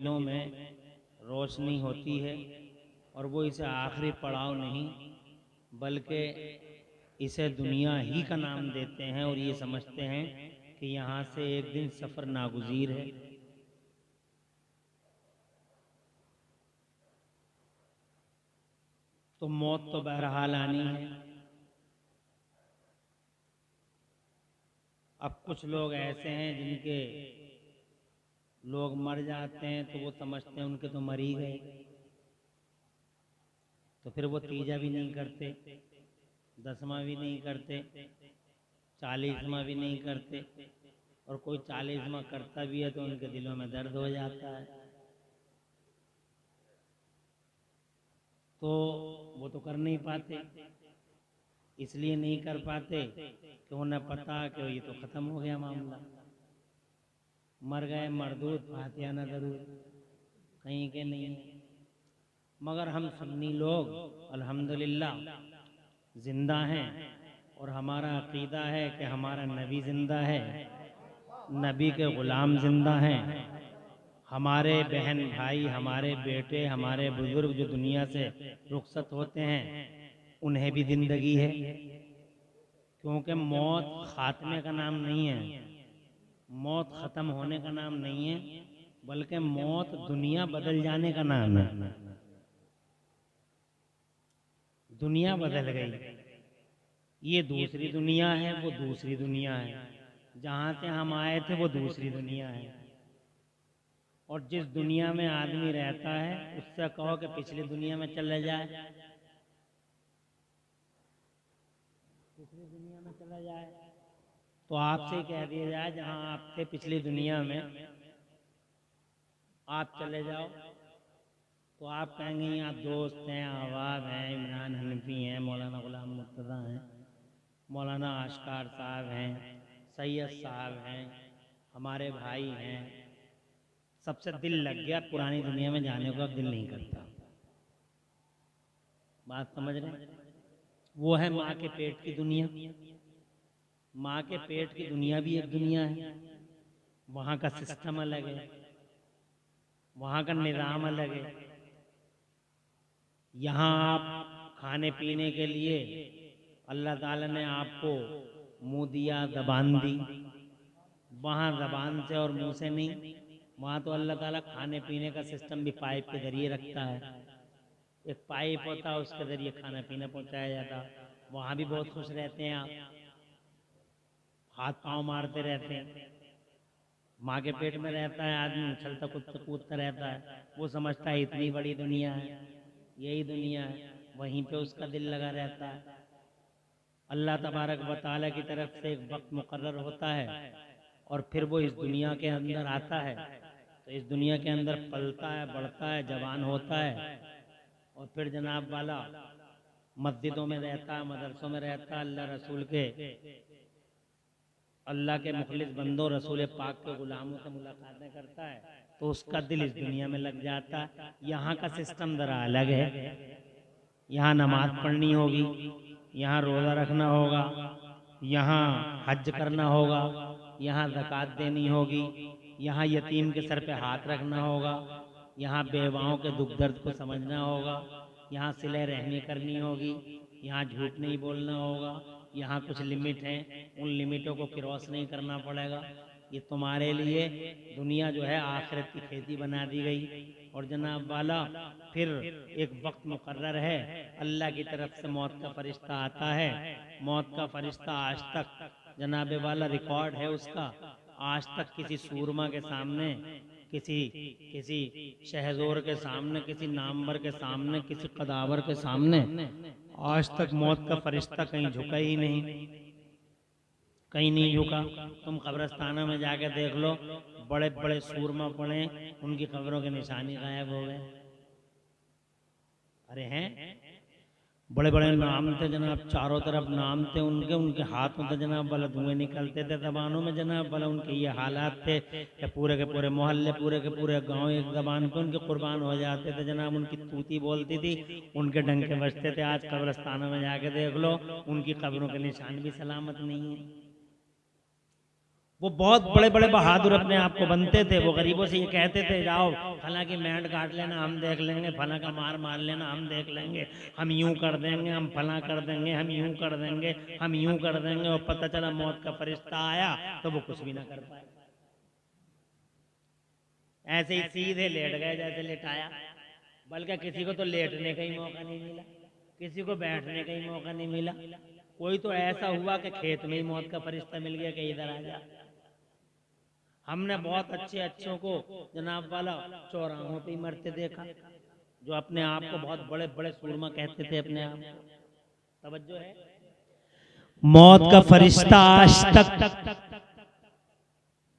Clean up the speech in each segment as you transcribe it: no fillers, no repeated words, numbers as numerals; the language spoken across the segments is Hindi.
दिलों में रोशनी होती है और वो इसे आखिरी पड़ाव नहीं बल्कि इसे दुनिया ही का नाम देते हैं और ये समझते हैं कि यहाँ से एक दिन सफ़र नागुज़ीर है। तो मौत तो बहरहाल आनी है। अब कुछ लोग ऐसे हैं जिनके लोग मर जाते हैं तो वो समझते हैं उनके तो मर ही गए, तो फिर वो तीजा भी नहीं करते, दसवां भी नहीं करते, 40वां भी नहीं करते, और कोई 40वां करता भी है तो उनके दिलों में दर्द हो जाता है। तो वो तो कर नहीं पाते, इसलिए नहीं कर पाते कि उन्हें पता कि ये तो ख़त्म हो गया मामला, मर गए मरदूद फातिहा न दरूद, कहीं के नहीं है। मगर हम सुन्नी लोग अल्हम्दुलिल्लाह जिंदा हैं और हमारा अकीदा है कि हमारा नबी जिंदा है, नबी के ग़ुलाम जिंदा हैं, हमारे बहन भाई, हमारे बेटे, हमारे बुजुर्ग जो दुनिया से रुखसत होते हैं उन्हें भी जिंदगी है। क्योंकि मौत खात्मे का नाम नहीं है, मौत ख़त्म होने का नाम नहीं है, बल्कि मौत दुनिया बदल जाने का नाम है। दुनिया बदल गई, ये दूसरी दुनिया है, वो दूसरी दुनिया है, जहाँ से हम आए थे वो दूसरी दुनिया है। और जिस दुनिया में आदमी रहता है उससे कहो कि पिछली दुनिया में चले जाए, पिछली दुनिया में चला जाए, तो आपसे कह दिया जाए जहाँ आप थे पिछली दुनिया में आप चले जाओ, तो आप कहेंगे यहाँ दोस्त हैं, अहबाब हैं, इमरान हनफी हैं, मौलाना गुलाम मुर्तज़ा हैं, मौलाना आशकार साहब हैं, सैयद साहब हैं, हमारे भाई हैं। सबसे दिल लग गया, पुरानी दुनिया में जाने को अब दिल नहीं करता। बात समझ रहे हैं? वो है माँ के पेट की दुनिया। माँ के पेट की दुनिया भी एक दुनिया है, वहाँ का सिस्टम अलग है, वहाँ का निज़ाम अलग है। यहाँ आप खाने पीने के लिए अल्लाह ताला ने आपको मुंह दिया, ज़बान दी, वहाँ ज़बान से और मुंह से नहीं, वहाँ तो अल्लाह ताला खाने पीने का सिस्टम भी पाइप के जरिए रखता है। एक पाइप होता है, उसके जरिए खाना पीना पहुँचाया जाता। वहाँ भी बहुत खुश रहते हैं आप, हाथ पांव मारते रहते हैं। माँ के पेट में रहता है आदमी, उछलता कूदता रहता है, वो समझता है इतनी बड़ी दुनिया है, यही दुनिया है, वहीं पे उसका दिल लगा रहता है। अल्लाह तबारक व तआला की तरफ से एक वक्त मुकर्रर होता है और फिर वो इस दुनिया के अंदर आता है, तो इस दुनिया के अंदर पलता है, बढ़ता है, जवान होता है, और फिर जनाब वाला मस्जिदों में रहता है, मदरसों में रहता है, अल्लाह रसूल के, अल्लाह के मुखलिस बंदों, रसूल पाक के गुलामों से मुलाकातें करता है, तो उसका दिल इस दुनिया में लग जाता है। यहाँ का सिस्टम ज़रा अलग है, यहाँ नमाज पढ़नी होगी, यहाँ रोज़ा रखना होगा, यहाँ हज करना होगा, यहाँ ज़कात देनी होगी, यहाँ यतीम के सर पे हाथ रखना होगा, यहाँ बेवाओं के दुख दर्द को समझना होगा, यहाँ सिले रहमी करनी होगी, यहाँ झूठ नहीं बोलना होगा, यहाँ कुछ लिमिट हैं, उन लिमिटों को क्रॉस नहीं करना पड़ेगा। ये तुम्हारे लिए दुनिया जो है आखिरत की खेती बना दी गई। और जनाब वाला फिर एक वक्त मुकर्रर है, अल्लाह की तरफ से मौत का फरिश्ता आता है। मौत का फरिश्ता आज तक जनाब वाला रिकॉर्ड है उसका, आज तक किसी सूरमा के सामने, किसी किसी शहजोर के सामने, किसी नामवर के सामने, किसी कदावर के सामने आज तक मौत का फरिश्ता कहीं झुका ही नहीं, कहीं नहीं झुका। तुम कब्रस्तानों में जाके देख लो, बड़े बड़े सूरमा पड़े, उनकी कब्रों के निशानी गायब हो गए। अरे हैं, बड़े बड़े नाम थे जनाब, चारों तरफ नाम थे उनके, उनके हाथों से जनाब वाला धुएं निकलते थे, जबानों में जनाब वाला उनके ये हालात थे कि पूरे के पूरे मोहल्ले, पूरे के पूरे गांव एक जबान पे उनके कुर्बान हो जाते थे जनाब। उनकी तूती बोलती थी, उनके डंके बजते थे। आज कब्रस्तानों में जाके देख लो, उनकी कब्रों के निशान भी सलामत नहीं है। वो बहुत बड़े बड़े बहादुर अपने आप को बनते थे। वो गरीबों से ये कहते थे, जाओ फला की मैंड काट लेना, हम देख लेंगे, फला का मार लेना, हम देख लेंगे, हम यूं कर देंगे, हम फला कर देंगे, हम यूं कर देंगे, हम यूं कर देंगे। और पता चला मौत का फरिश्ता आया तो वो कुछ भी ना कर पाए, ऐसे ही सीधे लेट गए जैसे लेटाया। बल्कि किसी को तो लेटने का ही मौका नहीं मिला, किसी को बैठने का ही मौका नहीं मिला। कोई तो ऐसा हुआ कि खेत में ही मौत का फरिश्ता मिल गया कि इधर आ जा। हमने बहुत अच्छे अच्छों को जनाब वाला चौराहों पे ही मरते देखा, जो अपने आप को बहुत बड़े बड़े सूरमा कहते थे अपने आप को। तवज्जो है, मौत का फरिश्ता आज तक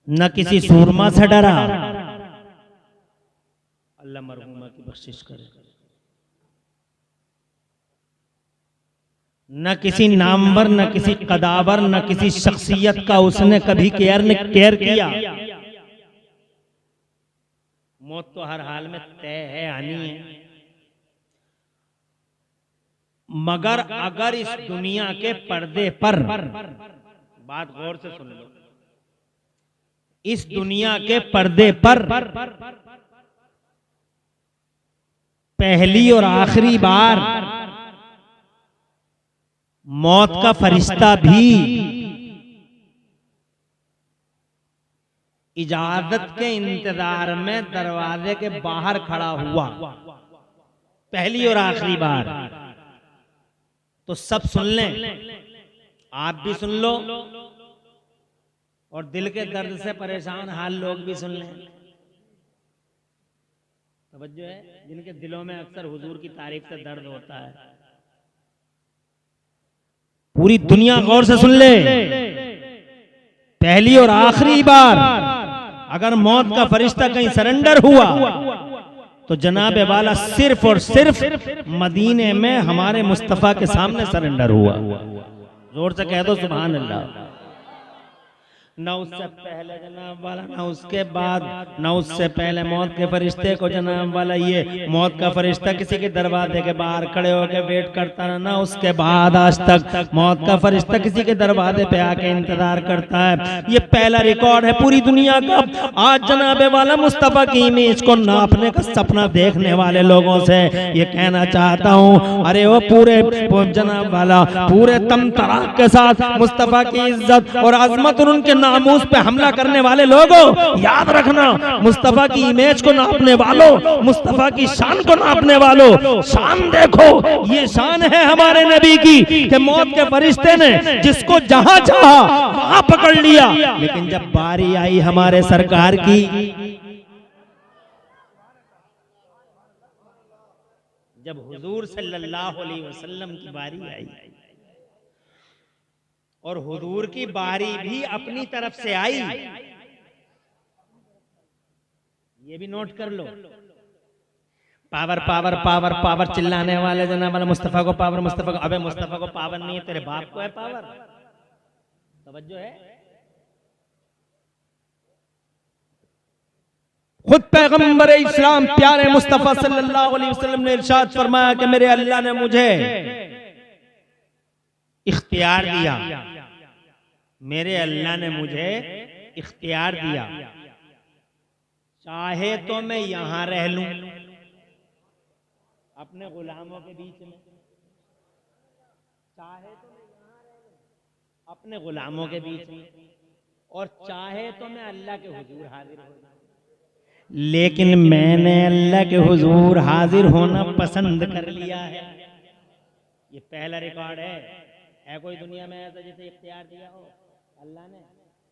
न किसी सूरमा से डरा, अल्लाह मरहूमा की बख्शिश करे, न किसी नामवर, न किसी कदावर, न किसी शख्सियत का उसने कभी केयर किया। मौत तो हर हाल में तय है, आनी है। मगर अगर इस दुनिया के पर्दे पर, बात गौर से सुन लो, इस दुनिया के पर्दे पर पहली और आखिरी बार मौत का फरिश्ता भी इजाजत के इंतजार में दरवाजे के बाहर खड़ा हुआ, पहली और आखिरी बार, तो सब सुन लें, आप भी सुन लो और दिल के दर्द से परेशान हाल लोग भी सुन लें। तवज्जो है, जिनके दिलों में अक्सर हुजूर की तारीफ से दर्द होता है। पूरी दुनिया गौर से सुन ले, पहली और आखिरी बार अगर मौत का फरिश्ता कहीं सरेंडर हुआ तो जनाब वाला सिर्फ और सिर्फ मदीने में हमारे मुस्तफा के सामने सरेंडर हुआ। जोर से कह दो सुभान अल्लाह। न उससे पहले जनाब वाला, न उसके बाद, न उससे पहले मौत के फरिश्ते को जनाब वाला ये मौत का फरिश्ता किसी के दरवाजे के बाहर खड़े होकर वेट करता है, न उसके बाद आज तक मौत का फरिश्ता किसी के दरवाजे पे आके इंतजार करता है। ये पहला रिकॉर्ड है पूरी दुनिया का। आज जनाब वाला मुस्तफा की इमेज को नापने का सपना देखने वाले लोगों से ये कहना चाहता हूँ, अरे वो पूरे जनाब वाला पूरे तमतराक के साथ मुस्तफा की इज्जत और अजमत और उनके नामूस पे हमला करने वाले लोगों, याद रखना, मुस्तफा की इमेज को नापने वालों, मुस्तफा की शान को नापने वालों, शान देखो, ये शान है हमारे नबी की कि मौत के फरिश्ते ने जिसको जहां चाहा वहां पकड़ लिया। लेकिन जब बारी आई हमारे सरकार की, जब हुजूर सल्लल्लाहु अलैहि वसल्लम की बारी आई और हुजूर की बारी भी अपनी तरफ से आई, ये भी नोट कर लो। पावर पावर पावर पावर चिल्लाने वाले जनाब वाला मुस्तफा को पावर, मुस्तफा को, अबे मुस्तफा को पावर नहीं है, तेरे बाप को है पावर। तवज्जो है, खुद पैगंबर इस्लाम प्यारे मुस्तफा सल्लल्लाहु अलैहि वसल्लम ने इरशाद फरमाया कि मेरे अल्लाह ने मुझे इख्तियार दिया, मेरे अल्लाह ने मुझे इख्तियार दिया, चाहे तो मैं यहां रह लूं अपने गुलामों के बीच में, चाहे तो मैं यहां रह लूं अपने गुलामों के बीच में, और चाहे तो मैं अल्लाह के हुजूर हाजिर हो जाऊं। लेकिन मैंने अल्लाह के हुजूर हाजिर होना पसंद कर लिया है। ये पहला रिकॉर्ड है कोई दुनिया में ऐसा जिसे इख्तियार दिया हो अल्लाह ने?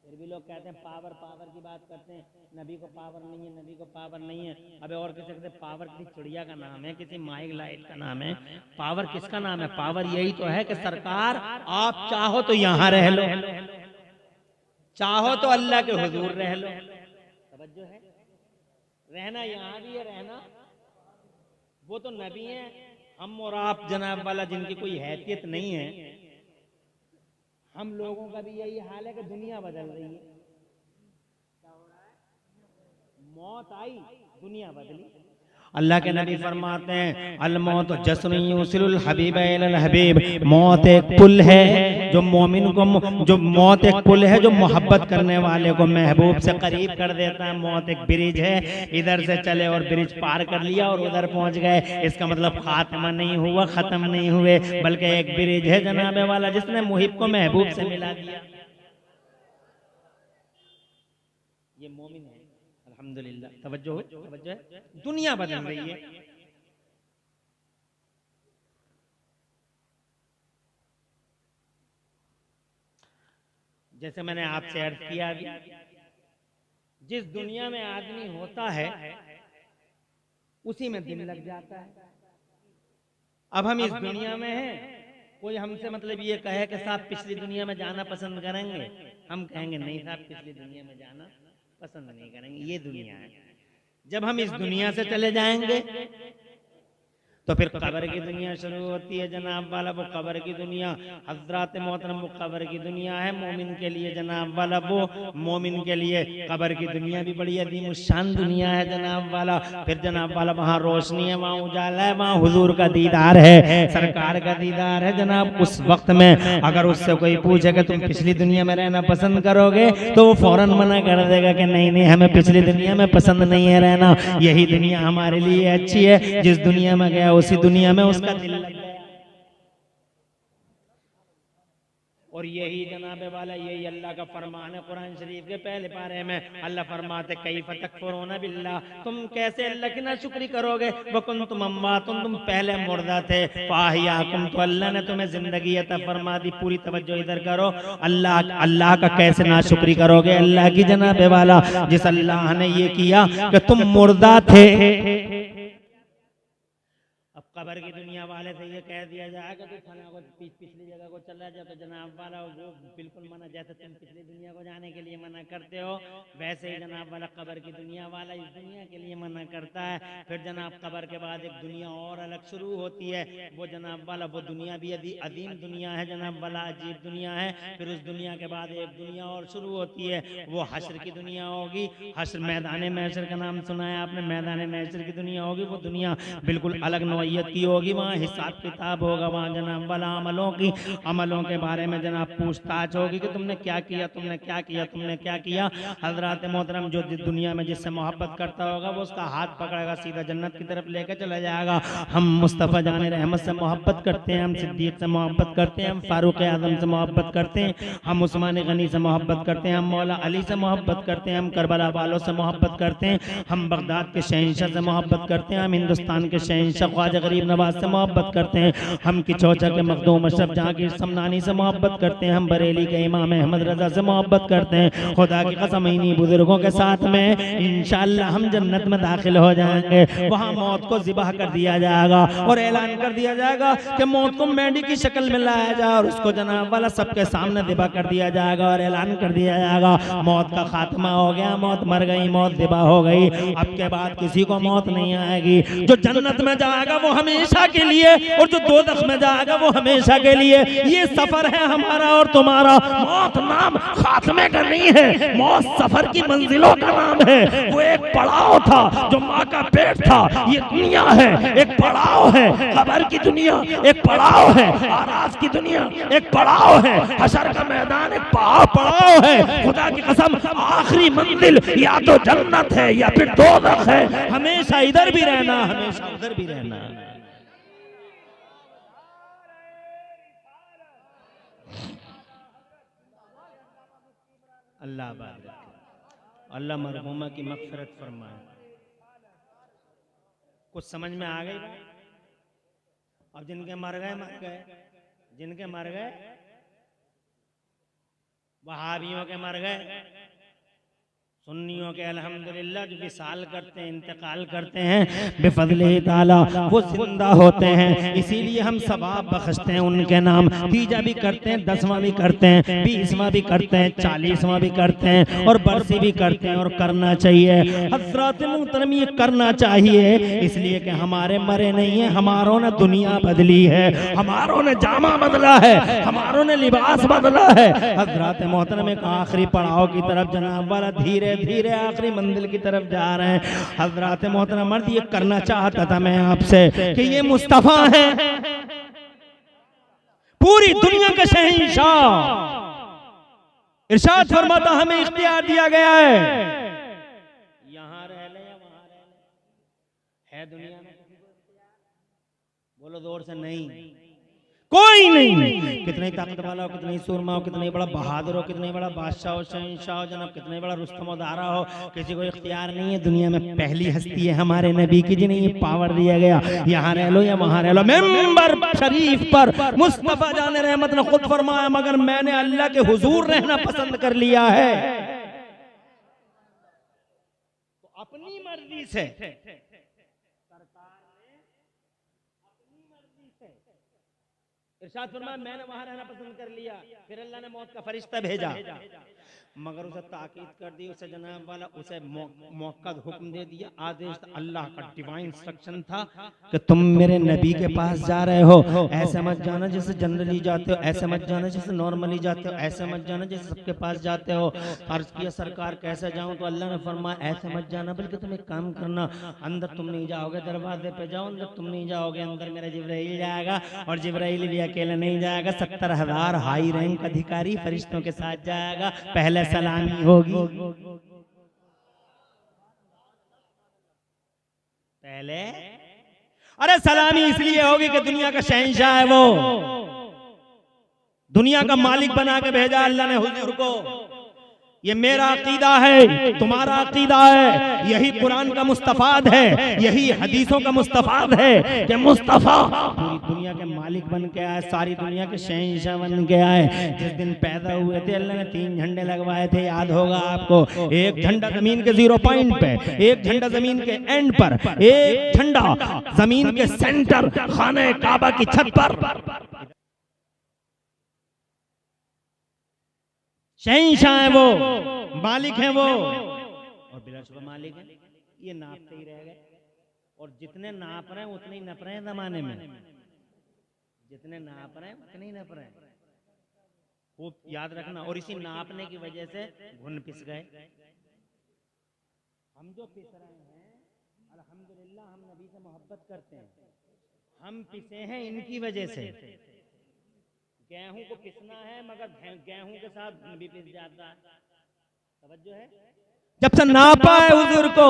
फिर भी लोग कहते हैं पावर पावर की बात करते हैं, नबी को पावर नहीं है, नबी को पावर नहीं है। अबे और किसी कहते पावर किसी चिड़िया का नाम है, किसी माइक लाइट का नाम है, पावर किसका नाम है? पावर यही तो है कि सरकार आप चाहो तो यहां रह लो, चाहो तो अल्लाह के हुजूर रह लो। तवज्जो है, रहना यहाँ भी है, रहना वो तो नबी है, हम और आप जनाब वाला जिनकी कोई हैसियत नहीं है, हम लोगों का भी यही हाल है कि दुनिया बदल रही है। क्या हो रहा है? मौत आई, दुनिया बदली। अल्लाह के नबी फरमाते हैं अल मौत जस्रुन युसिलुल हबीब इलल हबीब, मौत एक पुल है जो मोमिन को, जो मौत एक पुल है जो मोहब्बत करने वाले को महबूब से करीब कर देता है। मौत एक ब्रिज है, इधर से चले और ब्रिज पार कर लिया और उधर पहुंच गए, इसका मतलब खात्मा नहीं हुआ, खत्म नहीं हुए, बल्कि एक ब्रिज है जनाबे वाला जिसने मुहिब को महबूब से मिला दिया। ये मोमिन है, अल्हम्दुलिल्लाह। तवज्जो हो, तवज्जो है, दुनिया बदल रही है। जैसे मैंने आपसे अर्ज किया अभी, जिस दुनिया में आदमी होता है उसी में दिन लग जाता है। अब हम इस दुनिया में हैं, कोई हमसे मतलब ये कहे कि साहब पिछली दुनिया में जाना पसंद करेंगे, हम कहेंगे नहीं साहब पिछली दुनिया में जाना पसंद नहीं करेंगे, ये दुनिया है। जब हम इस दुनिया से चले जाएंगे तो फिर कब्र की दुनिया शुरू होती है जनाब वाला। वो कब्र की दुनिया हजरात मोहतरम, वो कब्र की दुनिया है मोमिन के लिए जनाब वाला। वो मोमिन के लिए कब्र की दुनिया भी बड़ी अजीम शान दुनिया है जनाब वाला। फिर जनाब वाला वहाँ रोशनी है, वहाँ उजाला है, वहाँ हुजूर का दीदार है, सरकार का दीदार है जनाब। उस वक्त में अगर उससे कोई पूछे कि तुम पिछली दुनिया में रहना पसंद करोगे तो वो फौरन मना कर देगा कि नहीं नहीं, हमें पिछली दुनिया में पसंद नहीं है रहना, यही दुनिया हमारे लिए अच्छी है। जिस दुनिया में गया उसी दुनिया में उसका दिल लग गया। और यही जनाबे वाला, यही अल्लाह का फरमान है कुरान शरीफ के पहले पारे में। अल्लाह फरमाते कैफ तकफुरून बिल्लाह, तुम कैसे अल्लाह की नाशुक्री करोगे। वकुंतुम अम्वातुन, तुम पहले मुर्दा थे, फाहियाकुम, तो अल्लाह ने तुम्हें जिंदगी अता फरमा दी। पूरी तवज्जो इधर करो, अल्लाह का कैसे नाशुक्री करोगे। अल्लाह की जनाबे वाला, जिस अल्लाह ने ये किया कि तुम मुर्दा थे। कब्र की दुनिया वाले से ये कह दिया जाएगा तो फला को पिछली जगह को चला जाए तो जनाब वाला वो बिल्कुल मना, जैसे तुम पिछली दुनिया को जाने के लिए मना करते हो वैसे ही जनाब वाला कब्र की दुनिया वाला इस दुनिया के लिए मना करता है। फिर जनाब कब्र के बाद एक दुनिया और अलग शुरू होती है। वो जनाब वाला, वो दुनिया भी अजीम दुनिया है जनाब वाला, अजीब दुनिया है। फिर उस दुनिया के बाद एक दुनिया और शुरू होती है, वो हश्र की दुनिया होगी। हश्र, मैदान महशर का नाम सुना है आपने, मैदान महशर की दुनिया होगी। वो दुनिया बिल्कुल अलग नौइयत की होगी, वहाँ हिसाब किताब होगा, वहाँ जनाब वाला अमलों के बारे में जनाब पूछताछ होगी कि तुमने क्या किया, तुमने क्या किया, तुमने क्या किया। हजरत मोहतरम, जो दुनिया में जिससे मोहब्बत करता होगा वो उसका हाथ पकड़ेगा, सीधा जन्नत की तरफ लेकर चला जाएगा। हम मुस्तफ़ा जान रहमत से मोहब्बत करते हैं, हम सिद्दीक से मोहब्बत करते हैं, हम फारूक आजम से मोहब्बत करते हैं, हम उस्मान गनी से मोहब्बत करते हैं, हम मौला अली से मोहब्बत करते हैं, हम करबला वालों से मोहब्बत करते हैं, हम बगदाद के शहंशाह से मोहब्बत करते हैं, हम हिंदुस्तान के शहंशाह ख्वाजा गरीब नवाज से मोहब्बत करते हैं, हम किचौचा के मखदूम अशरफ जहांगीर समनानी से मोहब्बत करते हैं, हम बरेली के इमाम अहमद रजा से मोहब्बत करते हैं। खुदा की कसम इन्हीं बुजुर्गों के साथ में इंशाअल्लाह हम जन्नत में दाखिल हो जाएंगे। वहाँ मौत को ज़िबह कर दिया जाएगा और ऐलान कर दिया जाएगा कि मौत को मेंढी की शक्ल में लाया जाए और उसको जनाब वाला सबके सामने ज़िबह कर दिया जाएगा और ऐलान कर दिया जाएगा मौत का खात्मा हो गया, मौत मर गई, मौत ज़िबह हो गई, अब के बाद किसी को मौत नहीं आएगी। जो जन्नत में जाएगा वो हमेशा के लिए और जो दोज़ख में जाएगा वो हमेशा के लिए। ये सफर है हमारा और तुम्हारा। मौत नाम खात्मे का नहीं है, मौत सफर की मंजिलों का नाम है। वो एक पड़ाव था जो माँ का पेट था, ये दुनिया है एक पड़ाव है। कब्र की दुनिया एक पड़ाव है, आराज की दुनिया एक पड़ाव है, हशर का मैदान एक पड़ाव है। खुदा की कसम आखिरी मंजिल या तो जन्नत है या फिर दोज़ख है। हमेशा इधर भी रहना, हमेशा उधर भी रहना। अल्लाह बात, अल्लाह मरहुमा की मग़फ़िरत फरमाए। कुछ समझ में आ गई? अब जिनके मर गए मर गए, जिनके मर गए, वहाबियों के मर गए, सुन्नियों के अल्हम्दुलिल्लाह जो विसाल करते हैं, इंतकाल करते हैं, बेफज़लिही ताला वो जिंदा होते हैं। इसीलिए हम सवाब बख्शते हैं उनके नाम। तीजा भी करते हैं, 10वां भी करते हैं, 20वां भी करते हैं, 40वां भी करते हैं और बरसी भी करते हैं और करना चाहिए। हज़रात मुहतरम ये करना चाहिए इसलिए कि हमारे मरे नहीं है, हमारों ने दुनिया बदली है, हमारों ने जामा बदला है, हमारों ने लिबास बदला है। हज़रात मोहतरम एक आखिरी पड़ाव की तरफ जनाब वाला धीरे धीरे आखिरी मंजिल की तरफ जा रहे हैं। हजरात मोहतरम मर्द, ये करना चाहता था मैं आपसे कि ये मुस्तफा है, पूरी दुनिया के शहंशाह। इरशाद फरमाता हमें इख्तियार दिया गया है, यहां रह ले या वहां रह ले, है दुनिया में बोलो जोर से नहीं, कोई नहीं। कितने ताकत वाला हो, कितने सूरमा हो, कितने बड़ा बहादुर हो, कितने बड़ा बादशाह हो, शहंशाह हो जनाब, कितने बड़ा रुस्तम उदारा हो, किसी को इख्तियार नहीं है। दुनिया में पहली हस्ती है हमारे नबी की, जिन्हें ये पावर दिया गया, यहाँ रह लो या वहां रह लो। मेंबर शरीफ पर मुस्तफा जाने रहमत ने खुद फरमाया, मगर मैंने अल्लाह के हुजूर रहना पसंद कर लिया है। तो अपनी मर्जी से इरशाद फरमाया मैंने वहां रहना पसंद कर लिया। फिर अल्लाह ने मौत का फरिश्ता भेजा, मगर उसे ताकीद कर दी, उसे जनाब वाला उसे मौका हुक्म दे दिया। आदेश अल्लाह का डिवाइन इंस्ट्रक्शन था कि तुम मेरे नबी के पास जा रहे हो, ऐसे मत जाना जैसे जनरली जाते हो, ऐसे मत जाना जैसे नॉर्मली जाते हो, ऐसे मत जाना जैसे सबके पास जाते हो। अर्ज किया सरकार कैसे जाऊं, तो अल्लाह ने फरमाया ऐसे मत जाना, बल्कि तुम एक काम करना, अंदर तुम नहीं जाओगे, दरवाजे पे जाओ, अंदर तुम नहीं जाओगे, अंदर मेरा जिब्राइल जाएगा, और जिब्राइल भी अकेला नहीं जाएगा, 70,000 हाई रैंक अधिकारी फरिश्तों के साथ जाएगा। पहले सलामी होगी, पहले अरे सलामी इसलिए होगी कि दुनिया का शहंशाह है वो, दुनिया का मालिक बना के भेजा अल्लाह ने हुजूर को। ये मेरा अकीदा है, तुम्हारा अकीदा है, यही कुरान का मुस्तफाद है, यही हदीसों का मुस्तफाद है कि मुस्तफा पूरी दुनिया के मालिक बन के आए, सारी दुनिया के शहंशाह बन के आए। जिस दिन पैदा हुए थे अल्लाह ने 3 झंडे लगवाए थे, याद होगा आपको। एक झंडा जमीन के 0 पॉइंट पे, एक झंडा जमीन के एंड पर, एक झंडा जमीन के सेंटर खाने काबा की छत पर। शहंशाह है वो, मालिक है वो, और बिलाशुबा मालिक है। ये नापते ही रह गए, और जितने नाप रहे हैं उतने ही नप रहे हैं जमाने में, जितने नाप रहे हैं उतने ही नप रहे हैं, वो याद रखना। और इसी नापने की वजह से घुन पिस गए। हम जो पिस रहे हैं अल्हम्दुलिल्लाह, हम नबी से मोहब्बत करते हैं, हम पिसे हैं इनकी वजह से। गेहूं को पिसना है, मगर गेहूं के साथ भी पिस जाता है। तवज्जो है, जब से नापा है हुजूर को,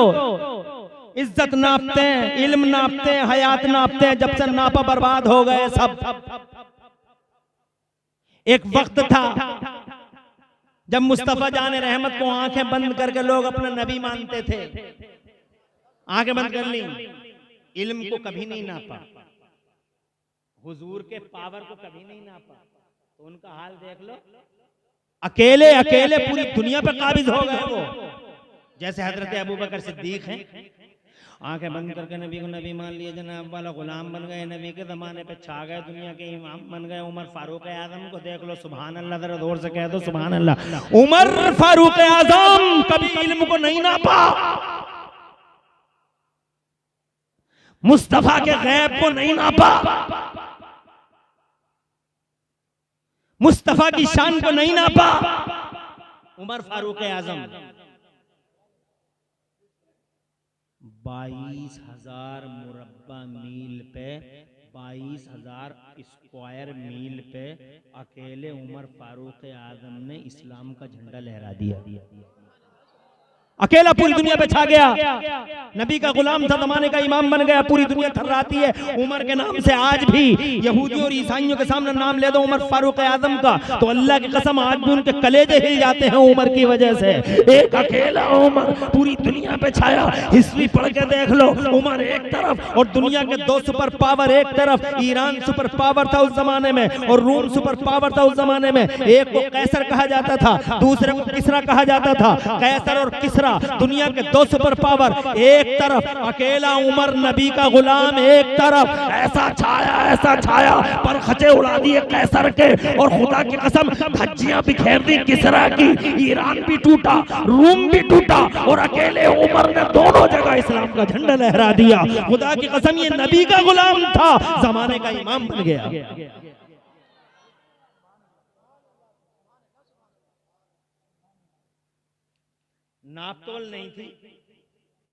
इज्जत नापते हैं, इल्म नापते हैं, हयात नापते हैं, जब से नापा बर्बाद हो गए सब। एक वक्त था जब मुस्तफा जाने रहमत को आंखें बंद करके लोग अपना नबी मानते थे। आंखें बंद कर ली, इल्म को कभी नहीं नापा, हुजूर के पावर को कभी नहीं नापा, तो उनका हाल देख लो। अकेले अकेले पूरी दुनिया पे काबिज हो गए वो, जैसे हजरत अबू बकर सिद्दीक हैं, आंखें बंद करके नबी को नबी मान लिए, जनाब वाला गुलाम बन गए, नबी के जमाने पे छा गए, दुनिया के इमाम बन गए। उमर फारूक आजम को देख लो, सुभान अल्लाह, जरा जोर से कह दो सुभान अल्लाह। उमर फारूक आजम कभी इल्म को नहीं नापा, मुस्तफा के गैब को नहीं नापा, मुस्तफा की शान को नहीं नापा। उमर फारूक आजम 22,000 मुरब्बा मील पे, 22,000 स्क्वायर मील पे अकेले उमर फारूक आजम ने इस्लाम का झंडा लहरा दिया। अकेला पूरी दुनिया पे छा गया, नबी का गुलाम था, जमाने का इमाम बन गया, पूरी दुनिया थर्राती है उमर के नाम से। आज भी यहूदियों और ईसाइयों के सामने नाम ले दो उमर फारूक आजम का, तो अल्लाह की कसम आज भी उनके कलेजे हिल जाते हैं उमर की वजह से। एक अकेला उमर पूरी दुनिया पे छाया। हिस्ट्री पढ़ के देख लो, उमर एक तरफ और दुनिया के 2 सुपर पावर एक तरफ। ईरान सुपर पावर था उस जमाने में, और रूम सुपर पावर था उस जमाने में। एक को कैसर कहा जाता था, दूसरे को किसरा कहा जाता था। कैसर और किसरा दुनिया के 2 सुपर पावर एक तरफ, अकेला उमर नबी का गुलाम एक तरफ। ऐसा छाया पर खचे उड़ा दिए कैसर के, और खुदा की कसम धज्जियां बिखेर दी किसरा की। ईरान भी टूटा, रूम भी टूटा, और अकेले उमर ने दोनों जगह इस्लाम का झंडा लहरा दिया। खुदा की कसम ये नबी का गुलाम था, जमाने का इमाम बन गया। नापतोल नहीं थी,